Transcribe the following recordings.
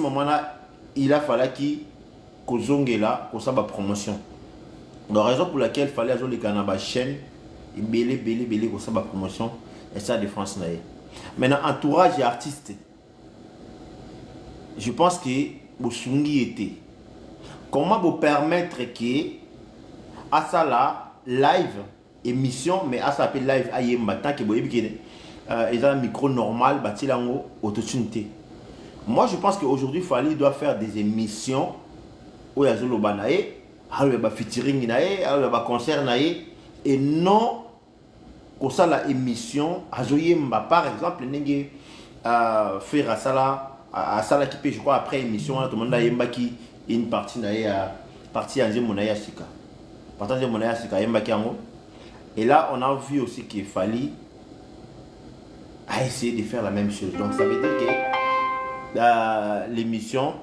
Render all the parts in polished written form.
ce moment-là, il a fallu qu'il kozongela pour sa promotion. La raison pour laquelle il fallait aller dans la chaîne et belé pour sa promotion et ça défense naïe. Maintenant entourage et artiste. Je pense que Bosungi était. Comment vous permettre que à ça là live émission mais à ça appelle live ayemba tant que vous avez un micro normal batilango autotune. Moi je pense qu'aujourd'hui Fally doit faire des émissions où il y a zolo banae, il y a featuring nae, il y a concert nae et non comme ça la émission à Zoyemba par exemple n'engue faire à ça là qui peut je crois après émission tout le monde a yemba qui une partie nae partie en zemonaya sika. Partant zemonaya sika yemba qui ango. Et là on a vu aussi qu'il Fally a essayé de faire la même chose. Donc ça veut dire que l'émission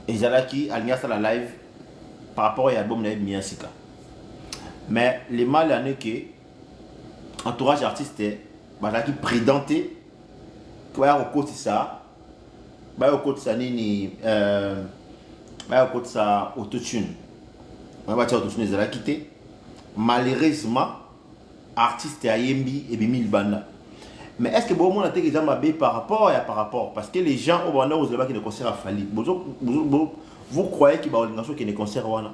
Ezalaki alias la live par rapport à l'album de Miyasika. Mais le mal est que entourage artiste qui prédenté qu'il y a au côté ça, il y a au côté ça nini, il y a au côté ça autotune. On va dire autotune Ezalaki quitté. Malheureusement artiste a yembi et bimil banda. Mais est-ce que bon monde a été exemple par rapport parce que les gens au Rwanda aux qui ne concert à Fally. Vous croyez qu'il va y avoir qui ne concert wana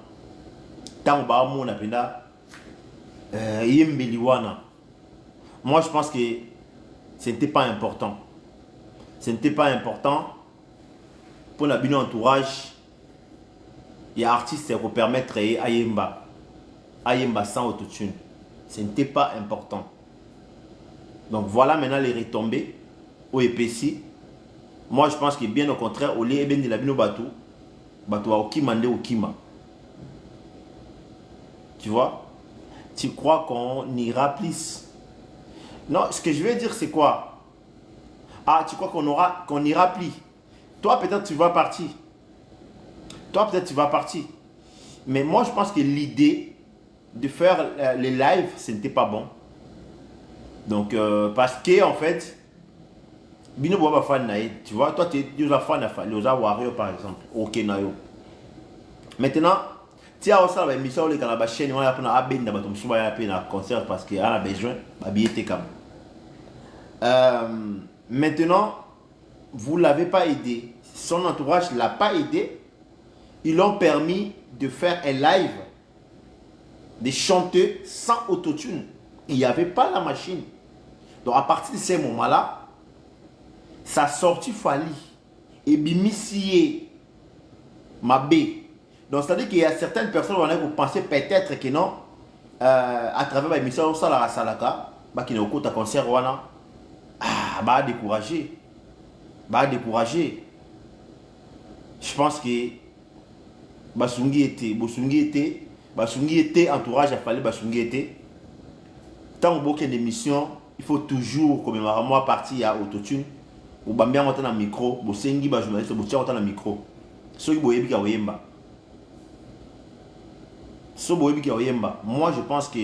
tant ba mon apenda yembeli wana. Moi je pense que ce n'était pas important. Ce n'était pas important pour la bino entourage et artiste pour permettre ayemba sans autotune. Ce n'était pas important. Donc voilà maintenant les retombées au EPC. Moi je pense que bien au contraire, au lieu de la bino batou à Okimande Okima. Tu vois? Tu crois qu'on ira plus? Non, ce que je veux dire c'est quoi? Ah, tu crois qu'on ira plus? Toi peut-être tu vas partir. Mais moi je pense que l'idée de faire les lives, ce n'était pas bon. Donc, parce que en fait, Bino Boba fan naï, tu vois, toi tu es déjà fan de Fally, Warrior par exemple, ok naïo. Maintenant, tu as aussi la émission où les gens la chaîne, on a appris à ben d'abattre souvent à un concert parce qu'il a besoin de billets comme. Maintenant, vous l'avez pas aidé, son entourage l'a pas aidé, ils l'ont permis de faire un live, de chanter sans autotune. Il n'y avait pas la machine. Donc à partir de ce moment-là, ça sortit Fally et bimissier Mabé. Donc c'est-à-dire qu'il y a certaines personnes qui pensaient peut-être que non, à travers l'émission Salara Salaka, qui n'est au côté concert, bah découragé. Je pense que Bosungi était entourage à Fally, Bosungi était. Tant que une émission, il faut toujours commémorer moi partie à autotune ou bambia monter dans micro, bosengi ba journaliste botia monter dans micro. So boyebi ka oyemba. Moi je pense que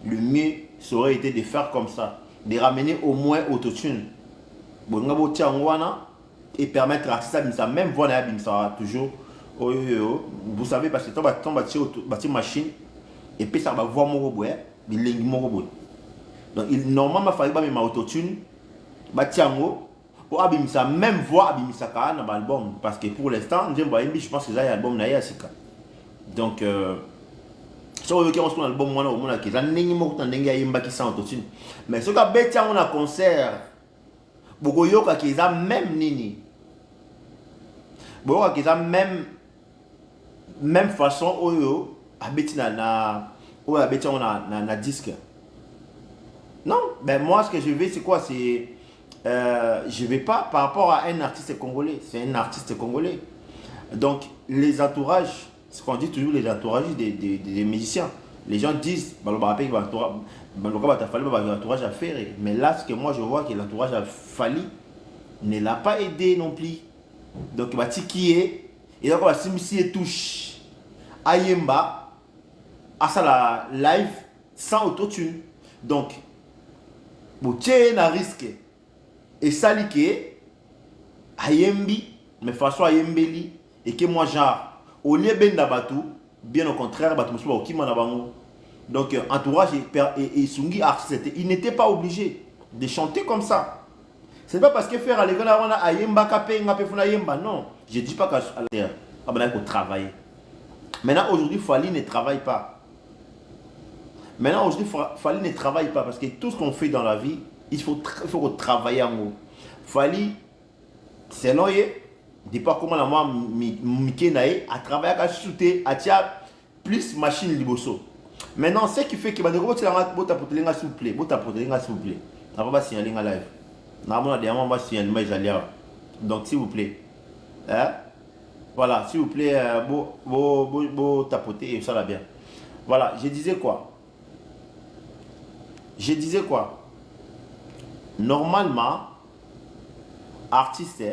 le mieux ça aurait été de faire comme ça, de ramener au moins autotune. Bonga botia ngwana et permettre à ça même voix na bimsa toujours. Vous savez parce que ton bâti machine et puis ça va voir mon robot. Donc normalement il fallait pas mettre autotune batiango pour abimisa même voix abimisa ka na album parce que pour l'instant je pense que ça y album na yasika. Donc si on veut qu'on album moi au monde qui ça nengi moko tandenge yimba qui sans autotune mais ce que betia on a concert boko yoka ki za même nini boko ki za même façon oyo abeti na ou abeti on na disque. Non, ben moi ce que je veux c'est quoi? C'est je vais pas par rapport à un artiste congolais, c'est un artiste congolais. Donc les entourages, ce qu'on dit toujours les entourages des musiciens. Les gens disent l'entourage a fait, mais là ce que moi je vois que l'entourage a Fally ne l'a pas aidé non plus. Donc bah qui est et donc si monsieur touche Ayemba à ça la live sans autotune. Donc boutier na risque et salike ayembi mais façon à yembeli et que moi genre au lieu ben d'abatu, bien au contraire batu musuba okima na bango. Donc entourage et Sungi artiste, il n'était pas obligé de chanter comme ça. C'est pas parce que faire à l'école on a yemba kapé ngapé funa yemba, non. Je dis pas qu'à terre, il faut travailler. Maintenant aujourd'hui Fally ne travaille pas. Maintenant aujourd'hui Fally ne travaille pas parce que tout ce qu'on fait dans la vie, il faut travailler en haut. Fally c'est non dis pas comment la moi Mikenae a travaillé à shooter à tia plus machine liboso. Maintenant ce qui fait que bande ko tila bota potelinga s'il vous plaît, bota potelinga s'il vous plaît. On va pas signaler en live. Normalement derrière moi signaler mais j'allais. Donc s'il vous plaît. Hein? Voilà, s'il vous plaît beau tapoter et ça va bien. Voilà, je disais quoi? Normalement artiste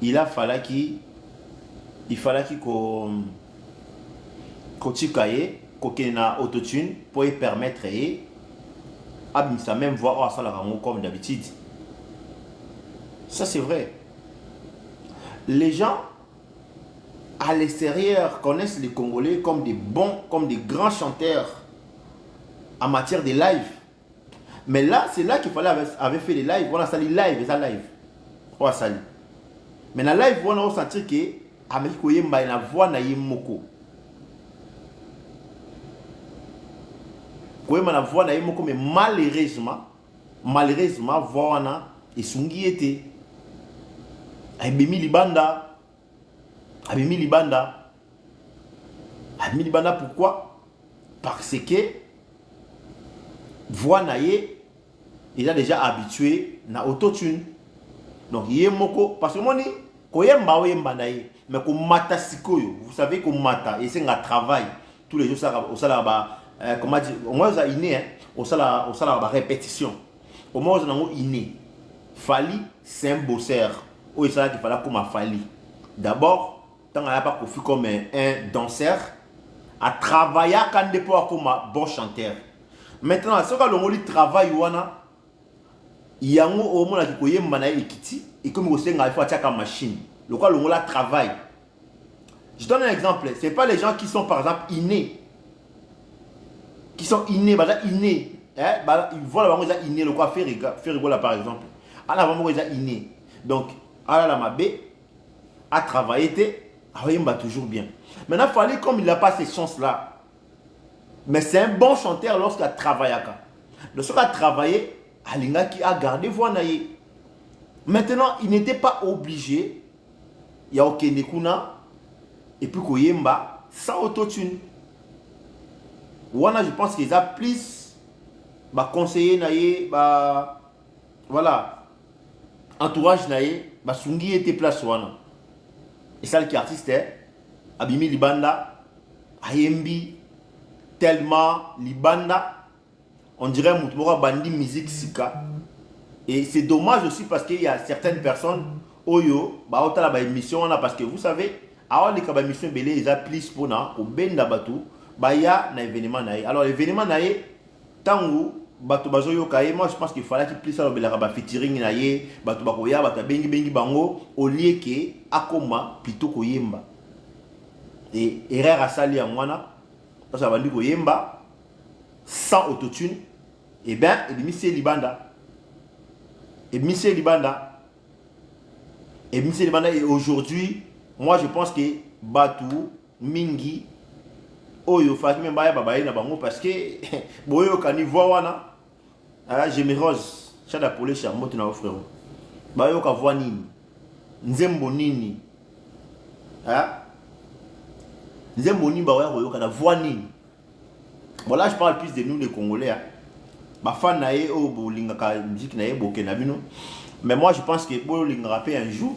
il fallait qu'il kotikaye kokena autotune pour y permettre abimisa même voir ça la comme d'habitude. Ça c'est vrai. Les gens à l'extérieur connaissent les Congolais comme des bons, comme des grands chanteurs en matière de live. Mais là, c'est là qu'il fallait avoir fait les lives. On a sali live, et ça live. On a sali. Mais dans live, on a senti que Amérique Oyemba a une voix na yemoko. Oyemba na voix na yemoko, mais malheureusement, voix na Sungi était. Abimi Libanda. Pourquoi? Parce que voix naïe, il a déjà habitué na autotune. Donc yemoko parce que moi ni koyemba naïe, mais ko mata sikoyo, vous savez ko mata et c'est un travail tous les jours ça au sala ba comment dire au moins ça inné au sala ba répétition. Au moins on a inné. Fally c'est un bosseur. Ou ça qu'il fallait comme Fally. D'abord, tant qu'il n'y a pas comme un danseur, à travailler quand il comme un bon chanteur. Maintenant, ce que l'on travaille, il y a un moment où il y a un et comme il y a une machine. Le quoi l'on travaille. Je donne un exemple. Ce n'est pas les gens qui sont par exemple innés. Qui sont innés, innés. Ils voient la banque innés, le quoi faire rigoler par exemple. À la banque innés. Donc, à la mabé, à travailler, il va toujours bien. Maintenant, il fallait comme il n'a pas ces chances-là. Mais c'est un bon chanteur lorsqu'il a travaillé. Lorsqu'il a travaillé, Alinga qui a gardé voix naïe. Maintenant, il n'était pas obligé. Il y a Okenekuna et puis Koyemba sans autotune. Wana, je pense qu'ils a plus conseiller naïe, voilà, entourage naïe, Sungi était place Wana. Et ça qui artiste Abimi Libanda, Ayembi, tellement Libanda, on dirait Moutmora Bandi musique Sika. Et c'est dommage aussi parce qu'il y a certaines personnes, Oyo, Baota la émission, parce que vous savez, avant les émissions belé, ils ont plus pour au Ben Dabatu, Baya na événement naïe. Alors l'événement naïe, Tangu, Bato Bazoyo Kaye, moi je pense qu'il fallait qu'il puisse avoir un featuring naïe, Bato Bakoya, Bato Bengi Bango, au lieu que Akoma, plutôt Koyemba. Et erreur à sali à moi, parce que Bandi Koyemba, sans autotune, et bien, et Missé Libanda. Et aujourd'hui, moi je pense que Batou, Mingi, Oyo, Fatime Mbaya, Babaye, Nabango, parce que Boyo Kanivoa wana, je me rose, Chada Pole, Charmot, na frère. Bayo Kavoa Nini, Nzembo Nini, Nzembo Nini, Bayo Koyo Kanavoa Nini. Bon, là je parle plus de nous les Congolais. Ma fan nae o bolinga ka musique nae boke nabino. Mais moi je pense que bolinga rapper un jour,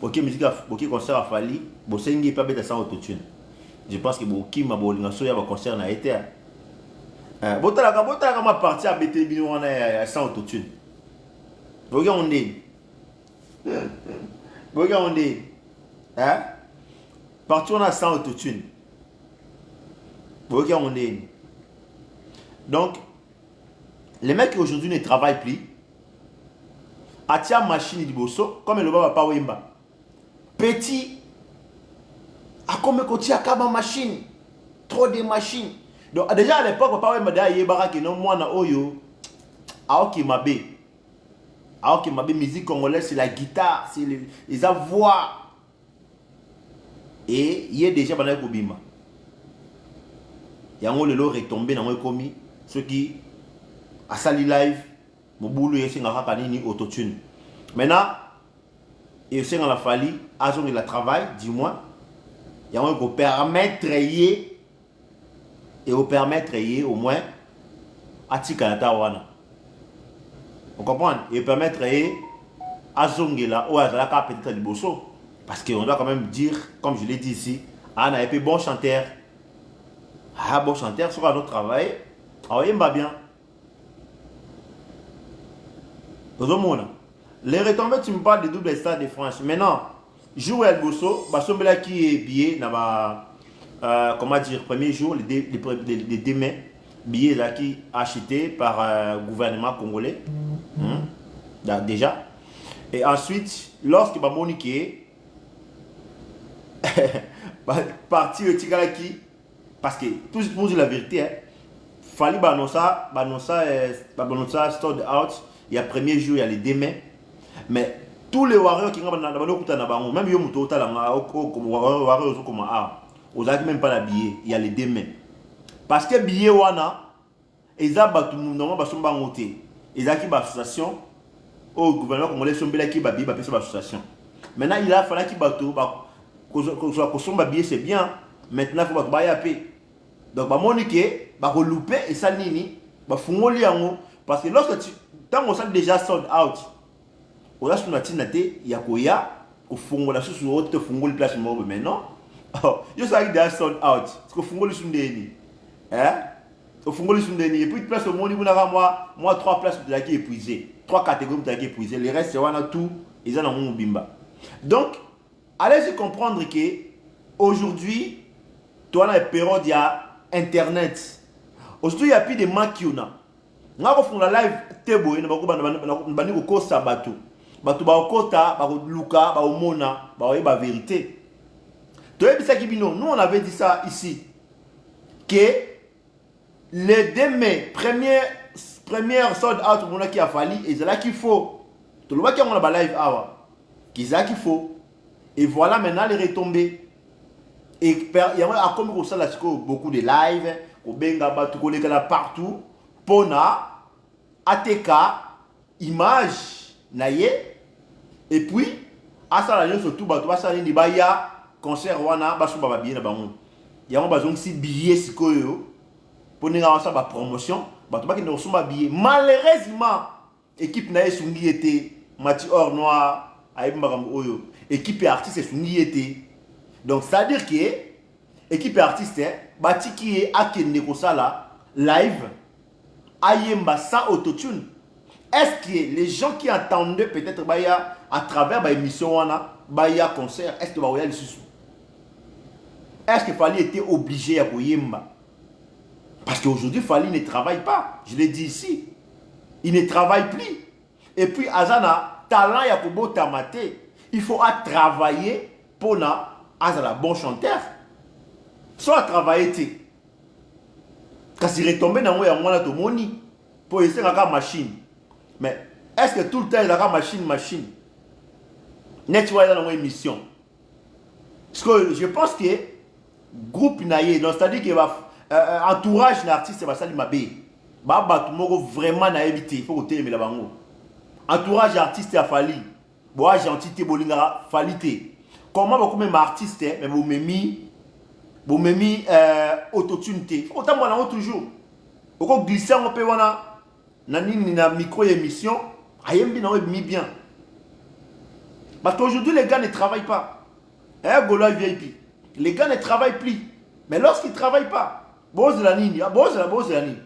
boke musique boke concert a Fally, bosengi pas bête sans autotune. Je pense que boki ma bolinga so ya ba concert na été. Botala ma partie a bête bino wana sans autotune. Boke on est. Partie on a sans autotune. Boke on est. Donc les mecs qui aujourd'hui ne travaillent plus, Atia machine de bosso, comme le baba pas wemba. petit a comme côté à kaba machine trop de machines donc déjà à l'époque papa m'a dit baraka non moi na oyo aoki mabe musique congolaise c'est la guitare c'est les voix et il y a déjà bana ko bima yango lelo retombé na moi komi ceux qui a sali live mobulu yesinga kaka nini autotune maintenant et c'est dans la fali azong il a travail dis-moi il y a un ko permettre et au permettre au moins atika na tawana on comprend et permettre azong là ou azala ka peut-être liboso parce que on doit quand même dire comme je l'ai dit ici on a été bon chanteur bon chanteur sur notre travail il va bien tout le monde. Les retombées, tu me parles de double stade de France. Maintenant, jour El Bosso, Bassombela qui est billet, comment dire, premier jour, les demain, billet là qui acheté par le gouvernement congolais. Déjà. Et ensuite, lorsque Monique parti au Tigalaki, parce que, tout pour dire la vérité, fallait Banosa, stored out. Il y a le premier jour, il y a les demain. Mais tous les warriors qui sont dans le même yo muto comme warriors comme aux même pas la billet, il y a les demain. Parce que billet wana ils a batu normalement ba somba ngoté. Ils a qui ba association au gouvernement congolais sombela qui ba billet ba association. Maintenant il a fallu qui batu ba ko somba billet c'est bien. Maintenant faut ba ya paix. Donc ba monique ba ko louper et ça nini ba fungoli yango parce que lorsque tu tant on s'est déjà sold out. On a sur yakoya au fond la sous autre fungo le place mobile maintenant yo ça déjà sold out parce que fungo le sundeni au fungo le sundeni et puis place au monde moi 3 places de la qui épuisé 3 catégories de la qui épuisé les restes on a tout ils en ont bimba donc allez-y comprendre que aujourd'hui toi la période il y a internet aujourd'hui il y a plus de makiona nga ko funda live tebo ina bani ko kosa bato ba okota ba luka ba omona ba yeba vérité to ebisa kibino nous on avait dit ça ici que les demain première sold out mona qui a fallu et c'est là qu'il faut to le voit qu'on a ba live awa qui ça qu'il faut et voilà maintenant les retombées et il y a comme ça là beaucoup de live ko benga bato ko lekala partout pona ATK image naye et puis à ça là surtout bato ba ça ni ba ya concert wana ba suba ba bien na bango ya on bazong si billet sikoyo pour ninga ça ba promotion bato ba ki no suma billet malheureusement équipe naye sungi était Mati Or Noir aibambam oyo équipe artiste sungi était donc ça veut dire que équipe artiste bati qui est akende ko sala live ayemba sans autotune. Est-ce que les gens qui attendaient peut-être baya à travers l'émission baya concert, est-ce que baya le sous? Est-ce que Fali était obligé à yemba? Parce qu'aujourd'hui Fali ne travaille pas, je l'ai dit ici. Il ne travaille plus. Et puis Azana talent ya kobo tamate, il faut travailler pour na Azana bon chanteur. Soit travailler quand il retombe dans moi, il y a un moni pour essayer de faire machine. Mais est-ce que tout le temps il y a une machine? Nettoyer dans une émission. Parce que je pense que groupe naïe, c'est-à-dire que entourage d'artiste va salir ma bé. Baba tout vraiment naïveté, il faut que tu aies la bango. Entourage d'artiste a fallu. Bois gentilité bolinga falité. Comment beaucoup même artiste mais vous m'avez mis autotune. Autant moi là toujours. Au glisser on peut voir na micro émission, ayembi na mis bien. Parce qu'aujourd'hui les gars ne travaillent pas. Golo VIP. Les gars ne travaillent plus. Mais lorsqu'ils ne travaillent pas, boz la nini, boz la nini.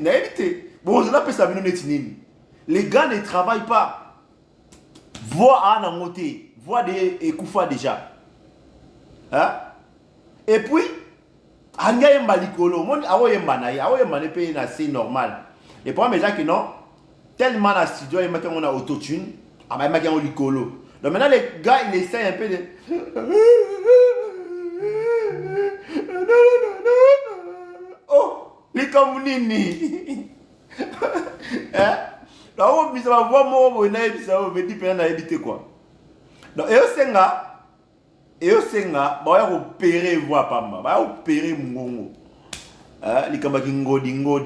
Naïveté. Boz la peut s'amener nini. Les gars ne travaillent pas. Voix à monter, voix de Koufa déjà. Et puis, anga yemba likolo, mon awo yemba ne paye na c'est normal. Le problème est que non, tellement na studio yemba on a autotune, aba yemba on likolo. Donc maintenant, les gars, ils essayent un peu de... Oh, les Kamounini. Hein? Là, on va voir moi, on va dire quoi. Donc, et au Senga, on va opérer voix pas mal, on va opérer Mungongo. Les Kambaki Ngodi.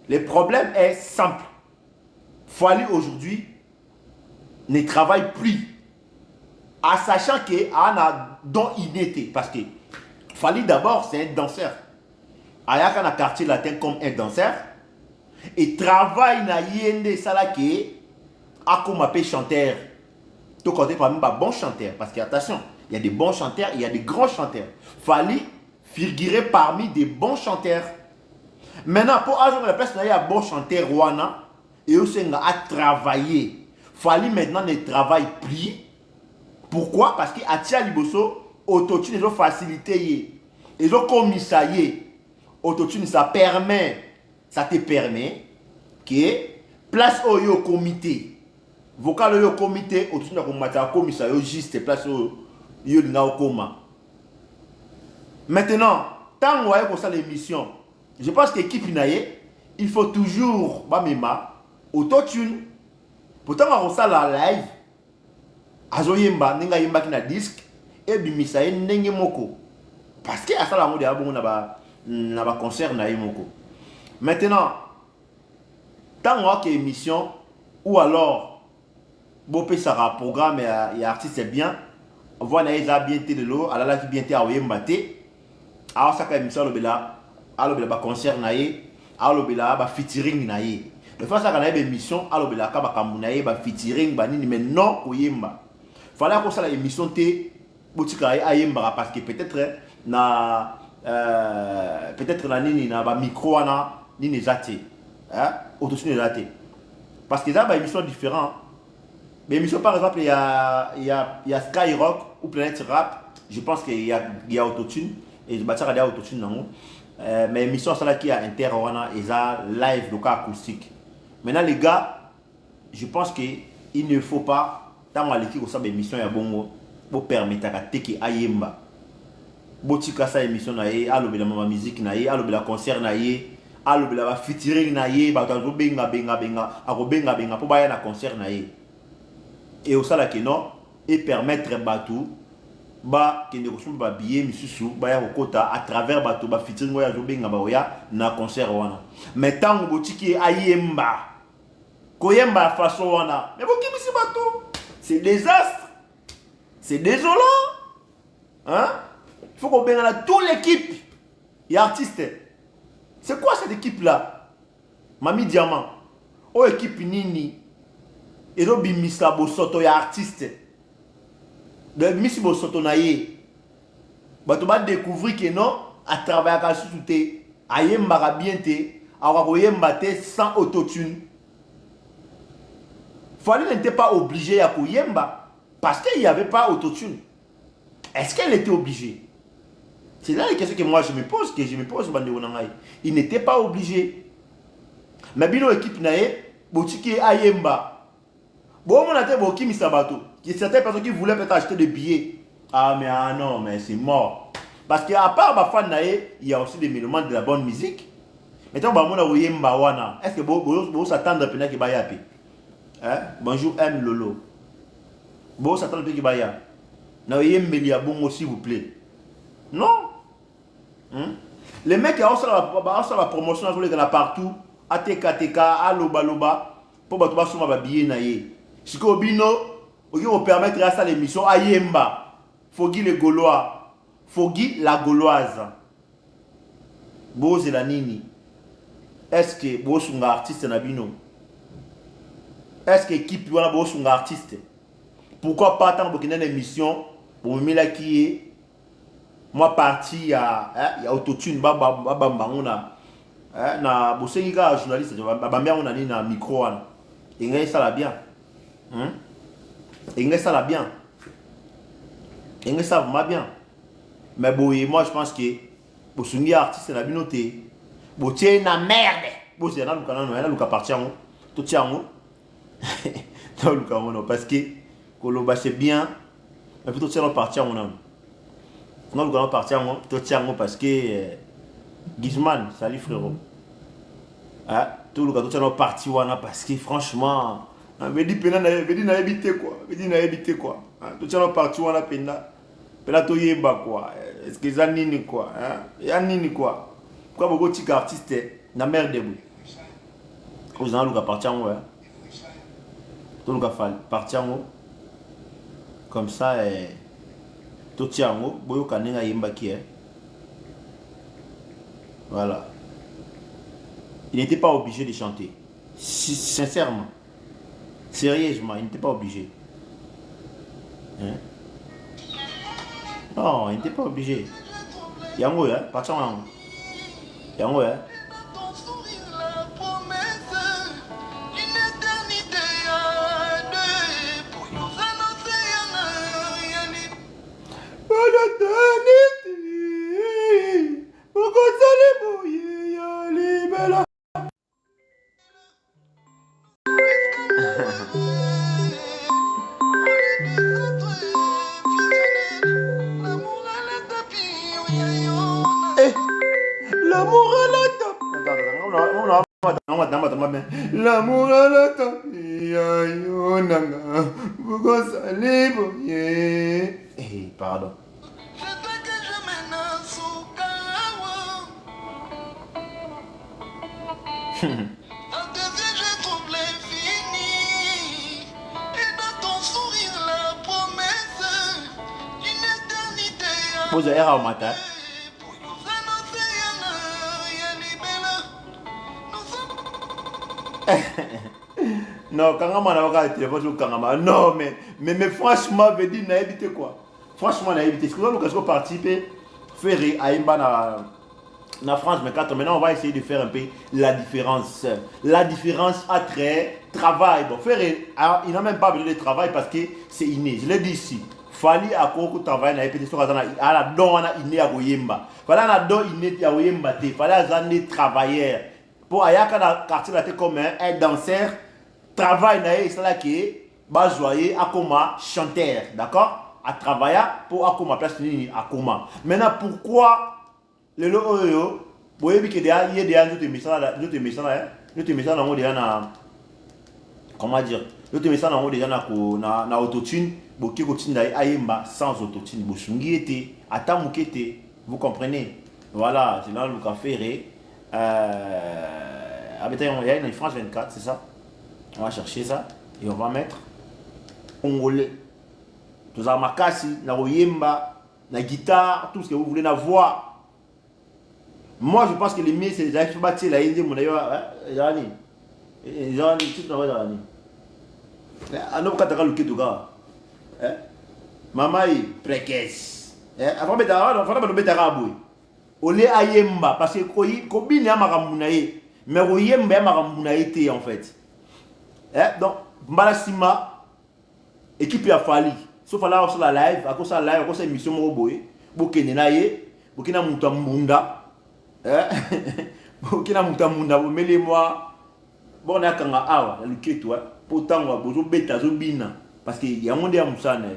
Le problème est simple. Fali aujourd'hui ne travaille plus. En sachant qu'il a don inné. Parce que Fali d'abord, c'est un danseur. Il y a un quartier latin comme un danseur. Et travaille na yende salake a comme appelé chanteur. Tout côté parmi les bons chanteurs. Parce que attention, il y a des bons chanteurs, il y a des grands chanteurs. Fali figurer parmi des bons chanteurs. Maintenant, pour avoir la place, il y a un bon chanteur Rwanda. Et aussi, il a travaillé. Fali maintenant ne travaille plus. Pourquoi? Parce qu'il a tia liboso, autotune, ils ont facilité. Ils ont commis ça. Autotune, ça te permet que place au comité. Vocal au comité, autotune, a commis ça, juste place au coma. Maintenant, tant qu'on voit ça l'émission, je pense que l'équipe il faut toujours autotune. Pourtant, on a la live. Azoyemba, nenga yemba ki na disque et bimisa ye ndenge moko. Parce que à ça la mode abongo na ba concert na yemoko. Maintenant, tant que émission ou alors bopé sera programme et artiste c'est bien, voilà ils bien té de l'eau, ala qui bien té aoyemba té. Alors ça ka émission lobela, alobela ba concert na ye, alobela ba featuring na ye. De fois ça ka na émission alobela ka ba kamuna ye ba featuring ba nini mais non oyemba. Fallait qu'on ça l'émission T botika ayemba parce que peut-être peut-être la nini na ba micro na nini zate hein autotune zate parce que ça ba émission différent mais émission par exemple il y a Skyrock ou Planète Rap je pense qu'il y a autotune et je bâtir à autotune non mais émission ça là qui a inter wana et ça live donc acoustique maintenant les gars je pense que il ne faut pas tant à l'équipe ça émission ya bongo pour permettre à teki ayemba botika sa émission na ye alobela mama musique na ye alobela concert na ye alobela ba featuring na ye ba to benga benga pour ba na concert na ye et au sala que non et permettre batu ba que ne reçoit ba billet misusu ba ya kokota à travers batu ba featuring ya benga ba ya na concert wana mais tant botiki ayemba koyemba façon wana mais bokimisi batu. C'est désastre. C'est désolant. Hein? Il faut qu'on bénisse toute l'équipe. Il y a artistes. C'est quoi cette équipe-là? Mami Diamant. Oh, équipe Nini. Et donc, Bimisa Bosoto, il y a artistes. De Bimisi Bosoto Naye. Bah, tu vas découvrir que non, à travers la société, Ayemba bien te, Awakoyemba sans autotune. Fali n'était pas obligé à Koyemba parce qu'il n'y avait pas autotune. Est-ce qu'elle était obligée? C'est là la question que moi je me pose, il n'était pas obligé. Mais bino équipe nae, botiki Ayemba. Bon, on a été boki misabato. Il y a certaines personnes qui voulaient peut-être acheter des billets. Ah mais ah non, mais c'est mort. Parce qu'à part ma fan nae, il y a aussi des mélomanes de la bonne musique. Maintenant, on a Oyemba wana. Est-ce que vous s'attendez à peine que bayapi? Hein? Bonjour M Lolo. Bon, ça t'a dit qu'il y a. N'ayez bon s'il vous plaît. Non. Les mecs qui ont la promotion partout. ATK, Aloba, pour battre sur ma billet naïe. Si vous vous permettre à ça l'émission Ayemba. Fogui les Gaulois. Fogui la Gauloise. Bose la Nini. Est-ce que vous êtes un artiste Nabino? Est-ce que l'équipe est un artiste? Pourquoi pas tant qu'il y a une émission pour me mettre qui est moi parti il y a autotune na bosenga journaliste babambia on a ni na micro et ça la bien et ça la bien et ça va bien mais boy moi je pense que bosungi artiste na binoté botier na merde bosse na lukana na luka partir tout tiango Parce que Koloba c'est bien, mais plutôt tu vas partir mon homme. Non, nous allons partir parce que Gizman, salut frérot. Ah, tout le gars, tu vas partir parce que franchement, me dit pena na éviter quoi, me dit na éviter quoi. Tu vas partir pena to yeba quoi. Est-ce que ça nini quoi, hein? Ya nini quoi. Quoi beaucoup de artistes na merde de vous. Vous allez nous partir ouais. Tout le gars partir comme ça tout tient boyo kanenga yemba qui est. Voilà. Il n'était pas obligé de chanter. Sincèrement. Sérieusement, il n'était pas obligé. Hein? Non, il n'était pas obligé. Yango, hein? Partant en. Yango, hein? L'amour à la top. L'amour à la top. Pardon. Pose R au matin. Non, quand on a téléphone, non, mais franchement, veut dire naïveté quoi. Franchement, naïveté. Est-ce que nous allons participer, faire en France, mais maintenant on va essayer de faire un peu la différence. La différence entre travail. Bon, faire, il n'a même pas besoin de travail parce que c'est inné. Je l'ai dit ici. Fali à quoi travail na epete soka à la don na inné à Goyemba. Fala na don inné à Goyemba te. Fala zane travailleur. Pour ayaka na quartier la comme un danseur travail na et cela qui ba joyer à comment chanteur, d'accord? À travailler pour à comment place ni à comment. Maintenant pourquoi le oyo boyebi que derrière il y a des nous te message na déjà na comment dire? Nous te message na déjà na autotune. Boki kotinda ayemba sans autotune bosungi était atamukete, vous comprenez? Voilà, c'est là le café il y a une France 24, c'est ça? On va chercher ça et on va mettre congolais. Tout ça makasi, na oyemba, na guitare, tout ce que vous voulez, na voix. Moi je pense que les mieux c'est les actions bâties la Indie mon ailleurs yani. Yani tout na va yani. Ano kataka le ketuga. Maman est précaisse. Après, il faut mettre arabe. Olé ayemba parce que kobine ya makamuna ye. Mais oyemba ya makamuna été en fait. Donc Mbalasima équipe ya Fali. Sauf là sur la live, à cause de la live, à cause de émission mo boye. Bokene na ye, bokina muta munda. Bokina muta munda mele moi. Bon na kanga awa, le keto potangwa bozo beta zo bina. Parce que y a un monde à Moussana.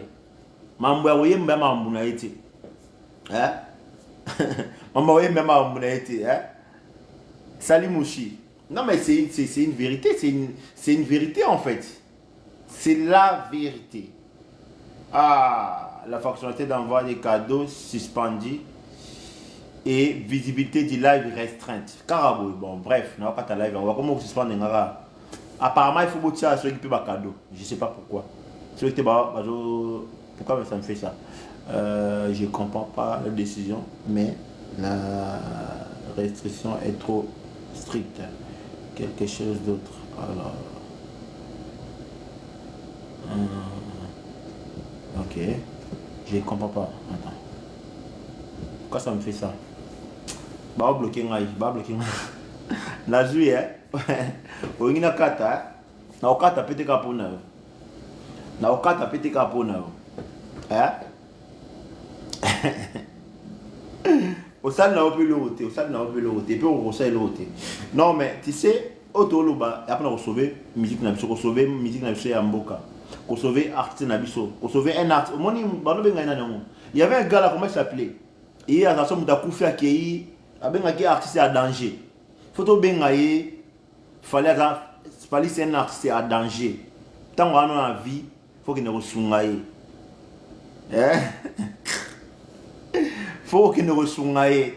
Mambo ya oyemba mambo na été. Mambo oyemba mambo na été. Salimouchi. Non mais c'est une vérité, c'est une vérité en fait. C'est la vérité. Ah, la fonctionnalité d'envoi des cadeaux suspendue et visibilité du live restreinte. Carabou, bon bref, on va pas ta live, on va comment suspendre un gars. Apparemment il faut bouger à ceux qui peuvent cadeau. Je sais pas pourquoi. Pourquoi ça me fait ça? Je ne comprends pas la décision, mais la restriction est trop stricte. Quelque chose d'autre. Alors, ok, je ne comprends pas. Attends. Pourquoi ça me fait ça? Bah bloquer la juillet, on a kata, na okata pete kapona. Na okata pete kapona. Au stade n'a pas pu le roter, au stade n'a pas pu le roter, puis on conseille le roter. Non mais tu sais, Otoloba, après on sauver musique na biso, sauver musique na biso ya mboka, sauver artiste na biso, sauver un artiste. Il y avait un gars là, comment il s'appelait? Et à la somme d'Akoufi à Kei, avec un artiste à danger. Photo bengaye, fallait c'est un artiste à danger. Tant qu'on a la vie, faut qu'il ne ressoungaye. Faut qu'il ne ressoungaye.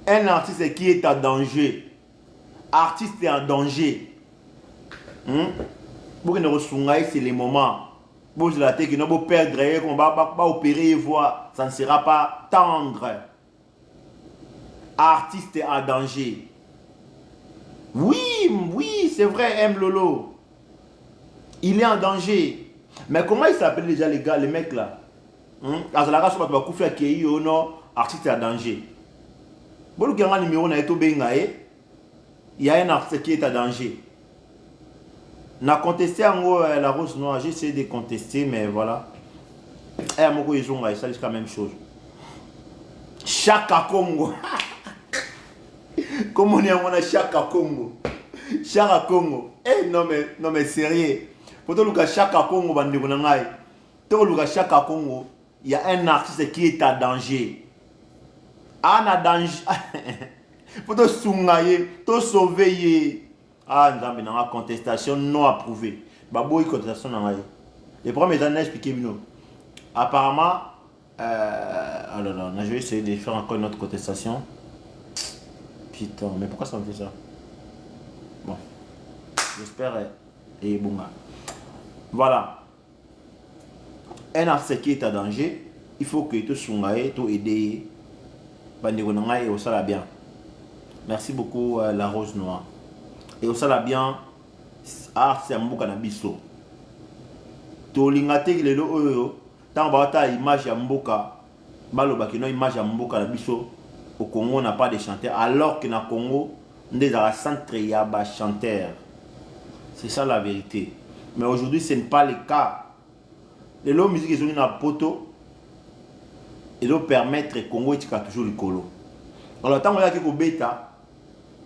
Un artiste qui est à danger. Artiste est en danger. Pour qu'il ne ressoungaye, c'est les moments. Pour la tête, qu'il ne va pas perdre, qu'on va opérer et voir, ça ne sera pas tendre. Artiste est en danger. Oui, c'est vrai, M. Lolo. Il est en danger. Mais comment il s'appelle déjà les gars, les mecs là? Artiste est en danger. Bon, il y a un numéro, il y a un artiste qui est en danger. On a contesté la rose noire, j'ai essayé de contester, mais voilà. Et à Moko, ils ont la même chose. Chaka Congo. Comment on est à Chaka Congo? Chaka Congo. Eh non mais sérieux. Pour tout le cas, Chaka Congo, tout le cas, Chaka Congo, il y a un artiste qui est à danger. En danger. Pour te sounger, te sauver. Ah, nous avons une contestation non approuvée. Baboui contestation non. Les premiers années expliqué nous. Apparemment, alors je vais essayer de faire encore une autre contestation. Putain, mais pourquoi ça me fait ça? Bon, j'espère et bon. Voilà. Un artiste qui est en danger, il faut que tu sois aidé. Et au sala bien. Merci beaucoup la rose noire. Et au sala bien, c'est un mot cannabiso. Tolingate le oyo, tant bata image ya mboka, baloba kino image ya mboka na biso. Au Congo, on n'a pas de chanteurs, alors que dans le Congo, on est dans la centre, il y a des chanteurs. C'est ça la vérité. Mais aujourd'hui, ce n'est pas le cas. Les lots musique sont dans le poteau. Et doit permettre au Congo de toujours le colo. Alors, tant qu'il y a quelque bêta,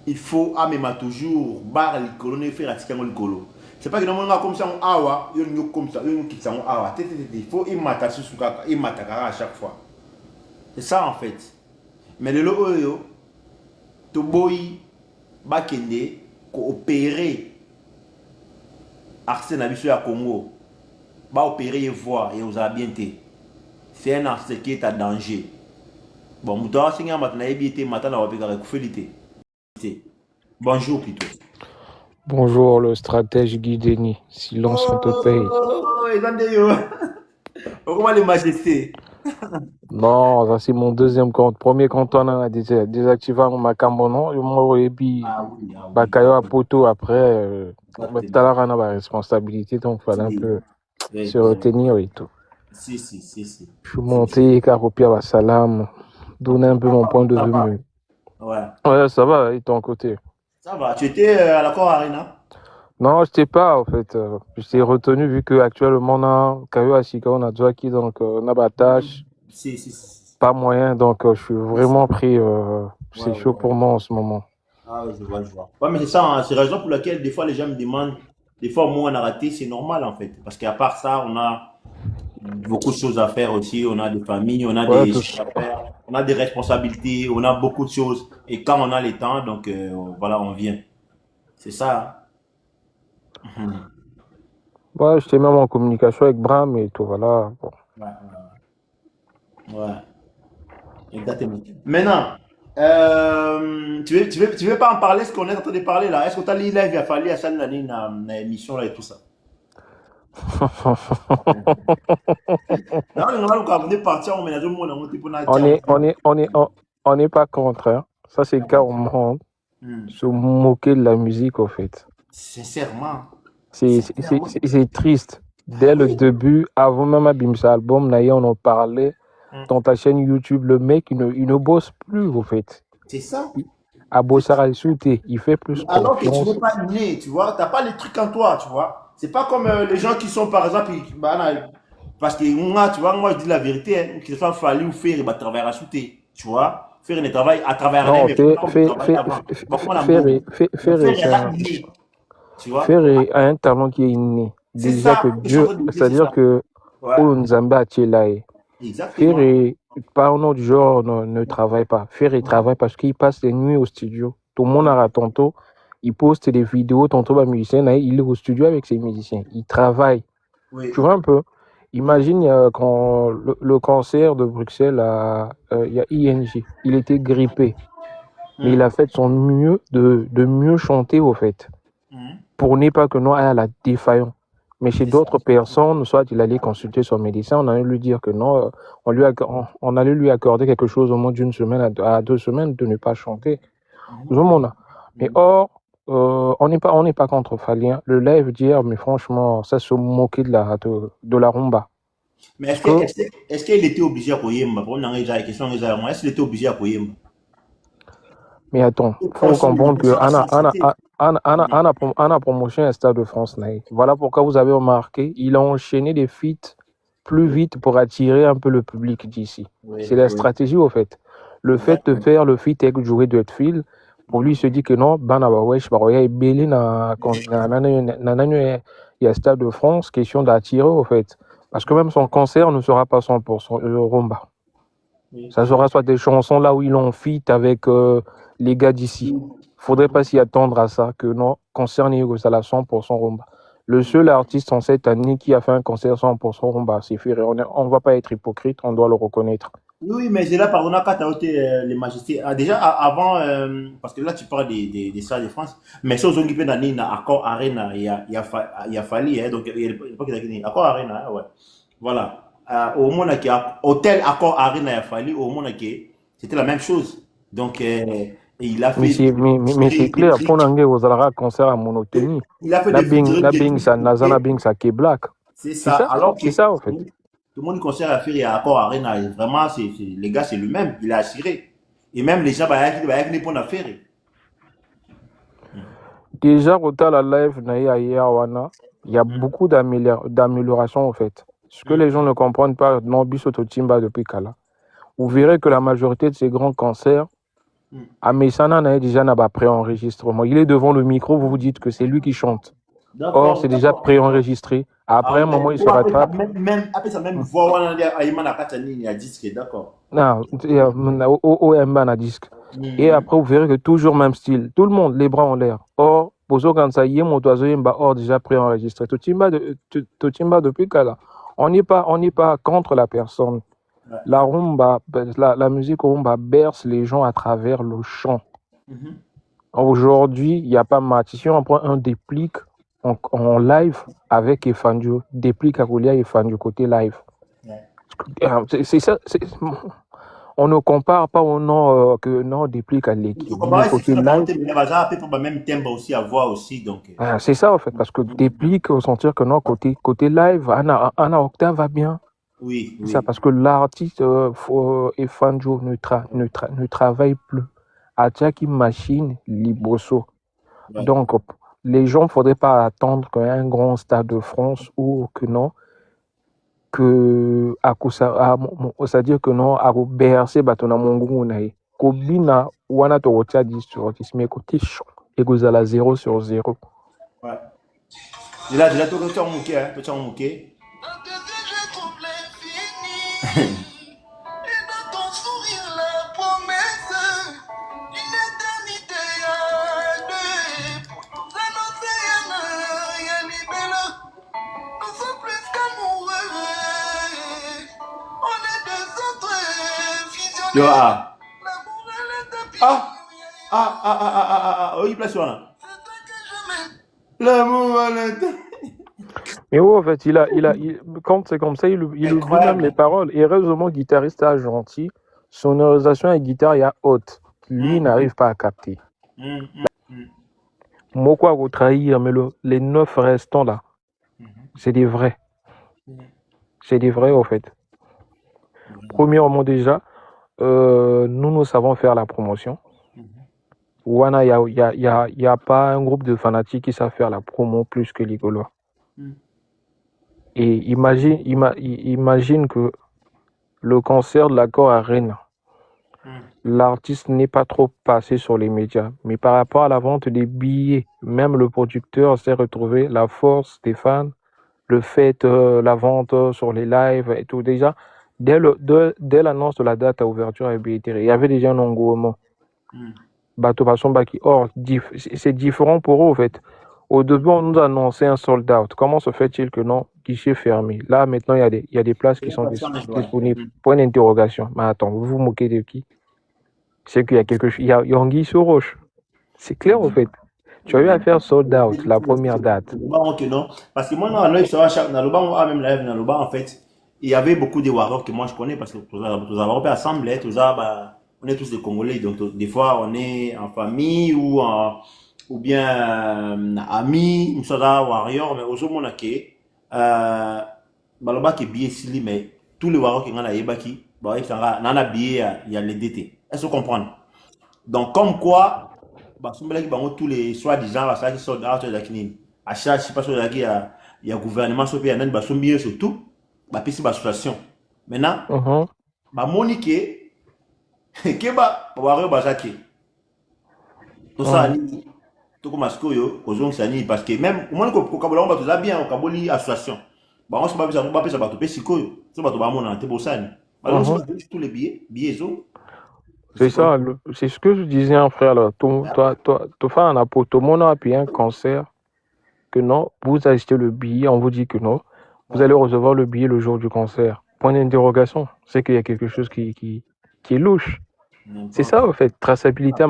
il faut même toujours barre le colo et faire attirer le colo. C'est pas que nous avons comme ça, awa, il comme ça, il faut y mater à chaque fois. C'est ça en fait. Mais le loyo, to boy, bakende, coopérer, artiste n'habitué à Congo, va opérer et voir et vous a bien été. C'est un artiste qui est à danger. Bon, nous devons enseigner maintenant bonjour plutôt. Bonjour, le stratège Guy Denis. Silence, on te paye. Comment les majestés? Non, ça c'est mon deuxième compte. Premier compte, on a désactivé mon Cambonon. Et puis, Bakayo à Poto après. On a la responsabilité, donc il fallait un peu se retenir et tout. Si. Je suis monté, Karopi à Salam, donner un peu mon point de vue. Ouais, ça va, et ton côté? Ça va, tu étais à la Cor Arena? Non, je n'étais pas, en fait. Je t'ai retenu vu qu'actuellement, on a Kayo Asika, on a Djaki, donc on a Batache. Pas moyen, donc je suis vraiment pris. C'est chaud pour moi en ce moment. Ah, je vois. Ouais, mais c'est ça, hein, c'est la raison pour laquelle des fois les gens me demandent, des fois moi on a raté, c'est normal en fait. Parce qu'à part ça, on a beaucoup de choses à faire aussi, on a des familles, on a des choses à faire, on a des responsabilités, on a beaucoup de choses. Et quand on a le temps, donc voilà, on vient. C'est ça. Ouais, j'étais même en communication avec Bram et tout, voilà. Bon. Ouais. Exactement. Maintenant, tu veux pas en parler, ce qu'on est en train de parler là? Est-ce que tu as lu live, il a fallu à ça dans l'émission là et tout ça? On n'est pas contre, hein. Ça c'est le cas au monde. Se moquer de la musique au fait. Sincèrement. C'est triste. Dès le début, avant même Abimsa album, on en parlait dans ta chaîne YouTube. Le mec, il ne bosse plus au fait. C'est ça. À Bossara il fait plus alors confiance. Que tu n'es pas né, tu vois, tu n'as pas les trucs en toi, tu vois. C'est pas comme les gens qui sont, par exemple, parce que moi, tu vois, moi je dis la vérité, hein, qu'il soit fallu ou faire, il va travailler à sauter, tu vois. Ferry ne travaille à travers rien, Non, mais pourtant, il travaillait avant. Donc, comment la Ferré, donc, Ferré, Ferry est là inné, tu vois. Ferré a un talent qui est inné. C'est Déjà que ça, je suis en Dieu, train de dire, c'est c'est-à-dire ça. que Ouais, Nzamba Atielae, exactement. Ferré, par un autre genre, ne travaille pas. Ferré travaille parce qu'il passe les nuits au studio. Tout le monde a tantôt, il poste des vidéos, tantôt un musicien, il est au studio avec ses musiciens. Il travaille. Oui. Tu vois un peu? Imagine quand le cancer de Bruxelles, il y a ING, il était grippé, mais il a fait son mieux de mieux chanter au fait, pour ne pas que nous à la défaillance. Mais chez d'autres personnes, soit il allait consulter son médecin, on allait lui dire que non, on allait lui accorder quelque chose au moins d'une semaine à 2 semaines de ne pas chanter. Mais or, on n'est pas contre Fallien. Le live d'hier, mais franchement, ça se moquait de la rumba. Mais Parce que, est-ce qu'il était obligé à Koyemba? Pour une question, est-ce qu'il était obligé à Koyemba? mais attends, faut comprendre que Anna promotion un Stade de France. Voilà pourquoi vous avez remarqué, il a enchaîné des feats plus vite pour attirer un peu le public d'ici. C'est la stratégie au fait. Le fait de faire le feat avec jouer de fil, pour lui, il se dit que non, il y a Stade de France, question d'attirer au fait. Parce que même son concert ne sera pas 100% rumba. Ça sera soit des chansons là où il en fit avec les gars d'ici. Faudrait pas s'y attendre à ça, que non, concert ça la 100% rumba. Le seul artiste en cette année qui a fait un concert 100% rumba, c'est Ferré. On ne va pas être hypocrite, on doit le reconnaître. Oui, mais c'est là, pardon, quand tu as été les majestés. Ah, déjà, avant, parce que là, tu parles des Stades de France, mais si on peut donner accord Arena, il y a fallu, hein, donc il n'y a pas qu'il accord Arena, ouais. Voilà. Au monde qui a hôtel accord Arena, il a fallu, au monde qui c'était la même chose. Donc, il a fait. Mais c'est clair, pour Nangé, vous allez concert à monotonie. Il a fait la des Bing, ça, Nazana Bing, ça qui est black. C'est ça. Alors c'est ça, en fait. Tout le monde concert à faire et à accord Arena. Vraiment, les gars, c'est lui-même. Il a assuré. Et même les gens, ils vont venir pour la faire. Déjà, au la live, il y a beaucoup d'améliorations, en fait. Ce que les gens ne comprennent pas, non, Bisoto Timba depuis Kala. Vous verrez que la majorité de ces grands concerts, Amesana n'a déjà pas pré-enregistrement. Il est devant le micro, vous vous dites que c'est lui qui chante. Or, c'est déjà pré-enregistré. Après un moment, il se rattrape. Après ça, même voix, on a disque, d'accord. Non, OMB a disque. Et après, vous verrez que toujours même style. Tout le monde, les bras en l'air. Or, pour ceux quand ça y est, mon oiseau, or déjà pré-enregistré. Totimba depuis Kala. On n'est pas contre la personne. La rumba, la musique rumba berce les gens à travers le chant. Aujourd'hui, il n'y a pas match. Si on prend un déplique en live avec Efandio, déplique à Goulia Efandio côté live. C'est ça. On ne compare pas au nom que non déplique à l'équipe. Côté live. Même thème aussi à voir aussi donc. C'est ça en fait, parce que déplique au sentir que non côté live, Anna Octave va bien. Oui. C'est ça, parce que l'artiste Efanjo ne travaille plus. Atchaki machine Liboso. Ouais. Donc, les gens ne faudrait pas attendre qu'un grand Stade de France ou que non, c'est-à-dire que non, à BRC, batona mongo nae. Kobina, wana to wacha 10 sur 10, mais côté chaud, et vous à la 0 sur 0. Ouais. Déjà, tu as moqué. Oui, place là. L'amour à mais oui, en fait, quand c'est comme ça, il oublie même les paroles. Et heureusement, guitariste est gentil. Sonorisation et guitare, il y a haute. Lui n'arrive pas à capter. Moi, quoi, vous trahir, mais les 9 restants là, c'est des vrais. C'est des vrais, en fait. Premièrement, déjà, nous savons faire la promotion. Wana, il y a pas un groupe de fanatiques qui savent faire la promo plus que les Gaulois. Et imagine que le concert de l'accord à Rennes, l'artiste n'est pas trop passé sur les médias. Mais par rapport à la vente des billets, même le producteur s'est retrouvé, la force des fans, le fait, la vente sur les lives et tout. Déjà, dès l'annonce de la date à ouverture à billetterie, il y avait déjà un engouement. Bateau Basson Baki. Or, c'est différent pour eux, en fait. Au début, on nous a annoncé un sold out. Comment se fait-il que non, guichet fermé? Là, maintenant, il y a des places qui sont disponibles. Point d'interrogation. Mais attends, vous vous moquez de qui? C'est qu'il y a quelque chose. Il y a Yongui sur Roche. C'est clair, en fait. Tu as eu à faire sold out, la première date. Non. Parce que moi, dans même live, en fait, il y avait beaucoup de warriors que moi je connais parce que tous avons fait assemblée, on est tous des Congolais, donc des fois on est en famille ou bien amis, nous sommes warriors, mais au moment où baloba qui billet sili, mais tous les warriors qui ont yebaki, bah ils sont là, billet il y a les DT. Est-ce que vous comprenez? Donc comme quoi tous les soi-disant qui sont dans la à chaque je sais pas il y a gouvernement il y a même surtout association maintenant monique que warrior bazaki tout ça tout comme askoyo ozong sani parce que même moi ko kabola on va bien au kaboli association on se ba pesa ba to pe sikoyo so ba to ba mona te bosani tous les billets c'est ça, c'est ce que je disais, hein, frère. Là. Toi, fais un apôtre. Tout le monde a payé un concert. Que non, vous achetez le billet, on vous dit que non. Vous allez recevoir le billet le jour du concert. Point d'interrogation. C'est qu'il y a quelque chose qui est louche. C'est ça, en fait. Traçabilité.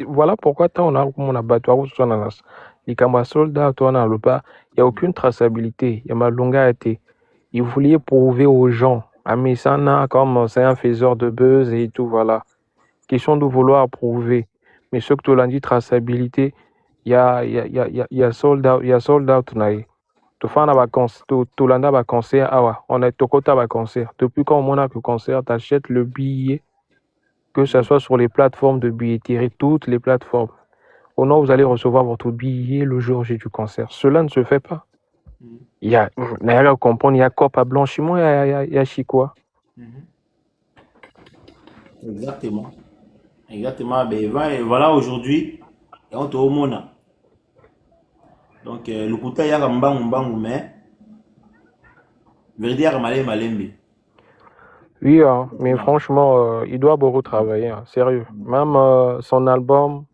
Voilà pourquoi tant on a mon abattoir ou son ananas. Les camarades soldats, toi, on le pas. Il n'y a aucune traçabilité. Il y a ma longue été. Il voulait prouver aux gens. Amissana, comme c'est un faiseur de buzz et tout, voilà. Question de vouloir prouver. Mais ce que tu l'as dit, traçabilité, il y a sold out, naï. Tu fais un vacances, tu l'as un concert, ah ouais, on est au côté d'un concert. Depuis quand on a le concert, tu achètes le billet, que ce soit sur les plateformes de billetterie, toutes les plateformes. Au nom, vous allez recevoir votre billet le jour J du concert. Cela ne se fait pas. Il y a, à comprendre, il y a cop à blanchiment, il y a chikwa. Exactement. Exactement. Ben, voilà, aujourd'hui, on te remonte. Donc, le côté, il y a un bangu, mais vérité, il y a malembe. Oui, hein, mais franchement, il doit beaucoup travailler, hein, sérieux. Même son album,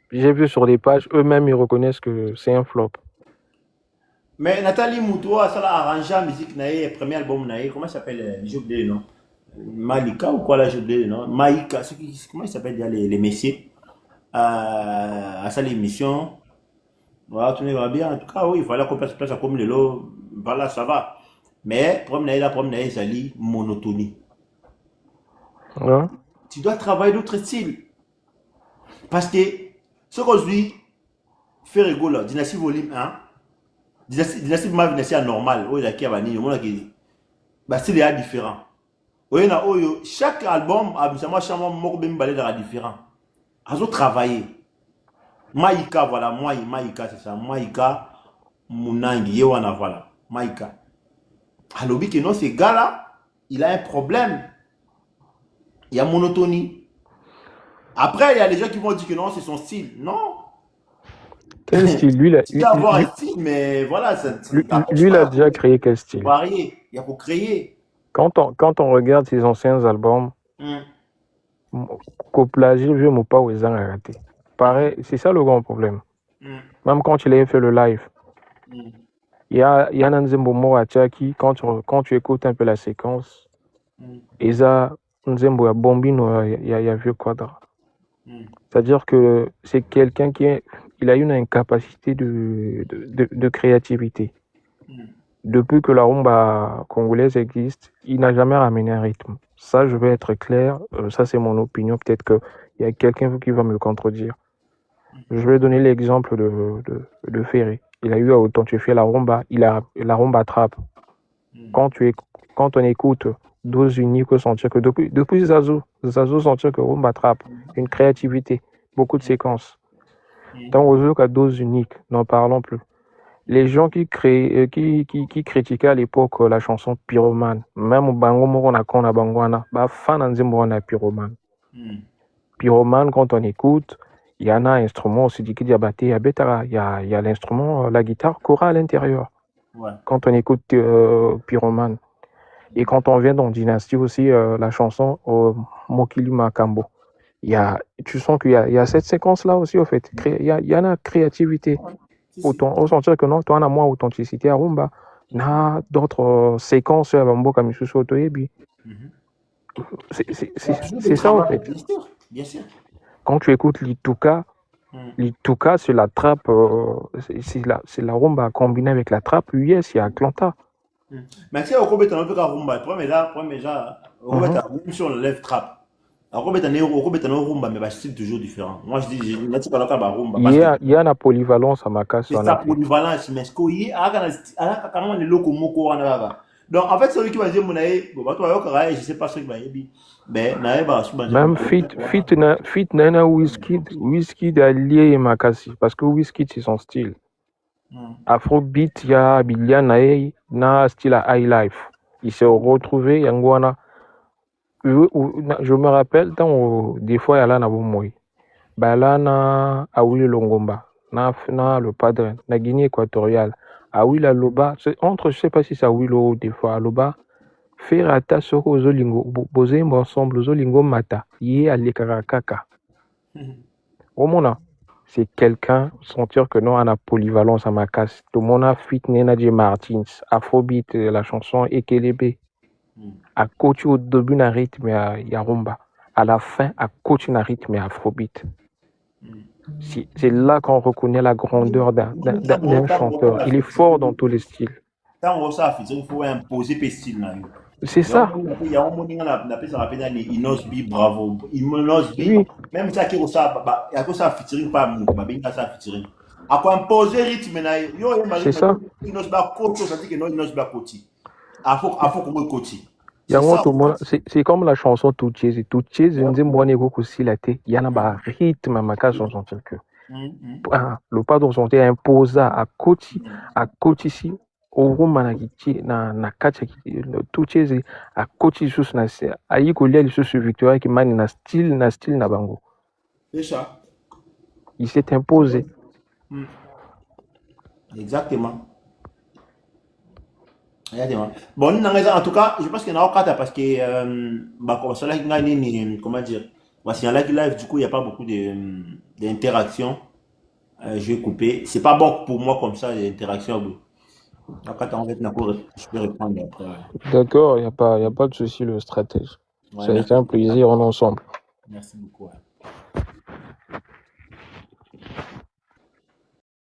j'ai vu sur les pages, eux-mêmes, ils reconnaissent que c'est un flop. Mais Nathalie Moutoua, ça l'a arrangé la musique, premier album, comment ça s'appelle? J'ai oublié le nom. Malika ou quoi là, j'ai oublié le nom. Maïka, comment il s'appelle déjà les messieurs à ça l'émission. Voilà, tout va bien. En tout cas, oui, il fallait qu'on place comme le lot. Voilà, ça va. Mais, la première, c'est monotonie. Ouais. Tu dois travailler d'autres styles. Parce que, ce qu'on dit, fait rigolo, Dynastie Volume 1, Dynastie ma dynastie anormale, où il y a qui a banni, le monde qui style est différent. Chaque album, chaque album, différent. Ils ont travaillé. Maïka, voilà, Maïka, c'est ça. Maïka, Mounangi, Yewana, voilà. Maïka. Alors, que non, ce gars-là, il a un problème. Il y a monotonie. Après, il y a des gens qui vont dire que non, c'est son style. Non. Quel style? Lui, il a avoir un style, mais voilà. Lui, il a déjà créé quel style? Varié. Il y a pour créer. Quand on regarde ses anciens albums, couplage, vieux ou pas, ils ont raté. Pareil, c'est ça le grand problème. Même quand il a fait le live, il y a un Nzembo à Tchaki, quand tu écoutes un peu la séquence, et ça, Nzembo à Bombino, il y a vieux quadra. C'est-à-dire que c'est quelqu'un il a une incapacité de créativité. Depuis que la rumba congolaise existe, il n'a jamais ramené un rythme. Ça, je vais être clair, ça c'est mon opinion, peut-être qu'il y a quelqu'un qui va me contredire. Je vais donner l'exemple de Ferré. Il a eu à authentifier la rumba, la rumba trappe. Quand on écoute 12 uniques, sentir que depuis Zazo sentir que rumba trappe, une créativité, beaucoup de séquences. Tant aux qu'à 12 uniques, n'en parlons plus. Les gens qui critiquaient à l'époque la chanson Pyromane, même au Bango Morona Kona Bangwana, fan Nzembo na Pyromane. Pyromane, quand on écoute, il y en a un instrument aussi dit qu'il y a il y a l'instrument, la guitare chorale à l'intérieur. Ouais. Quand on écoute Pyromane. Et quand on vient dans Dynasty aussi, la chanson Mokili Makambo, tu sens qu'il y a cette séquence-là aussi, au fait. Il y en a créativité. Autant sentir que non, toi, on a moins authenticité à Rumba. Na d'autres séquences à Bambo comme Isusu Otoyebi. C'est ça, en fait. Bien sûr. Quand tu écoutes Lituka, c'est la trappe, c'est la rumba combinée avec la trappe. Yes, il y a Atlanta. Mais si on peut un peu de rumba, premier déjà, on peut si on lève trappe. On peut un rumba, mais c'est toujours différent. Moi, je dis, rumba. Il y a la polyvalence à ma casse. C'est ça, polyvalence, mais ce qu'il y a, quand on est loco, donc, en fait, celui qui va dire, je sais pas ce qu'il va dire. Même fit nana Wizkid allié Makasi parce que Wizkid c'est son style. Afrobeat ya Billia na style à high life. Il s'est retrouvé Yangwana. Je me rappelle des fois il y a là na Bomoy. Là na Awili Longomba, na le padre, na Guinée équatoriale. Awila Loba, entre je sais pas si c'est Awilo des fois Loba. Faire attention aux olingo, poser ensemble aux olingo mata, yé à l'ekarakaka. C'est quelqu'un, sentir que non, on a polyvalence à ma casse. Tout le monde a fit Nena J. Martins, Afrobeat, la chanson Ekelebe. À coach au début, un rythme et à rumba. À la fin, à coach un rythme et Afrobeat. C'est là qu'on reconnaît la grandeur d'un chanteur. Il est fort dans tous les styles. Quand on ça, il faut imposer les styles. C'est ça. Il y a un moment où on appelle ça Inosbi, bravo. Inosbi, même ça qui est ça, il y a que ça featuring pas mou, il y a ça featuring. À quoi imposer rythme, c'est ça. Inosbi coach, ça dit que non, Inosbi coach. Il faut qu'on coach. C'est comme la chanson Touches. Touches, je ne sais pas si la tête, il y a un rythme à ma case dans son que. Le pas dans son thé imposa à coach ici. Au Romanagiti, na kacha Touches, à coach sous na ayi kolia le sous Victoria qui manie na style na bango. C'est ça. Il s'est imposé. Exactement. Bon, en tout cas, je pense qu'il y en a quatre parce que, comment dire, voici un live, du coup, il n'y a pas beaucoup d'interaction. Je vais couper. C'est pas bon pour moi comme ça, l'interaction. Je peux répondre après. D'accord, il n'y a pas de souci, le stratège. Ouais, ça a été un plaisir en ensemble. Merci beaucoup. Ouais.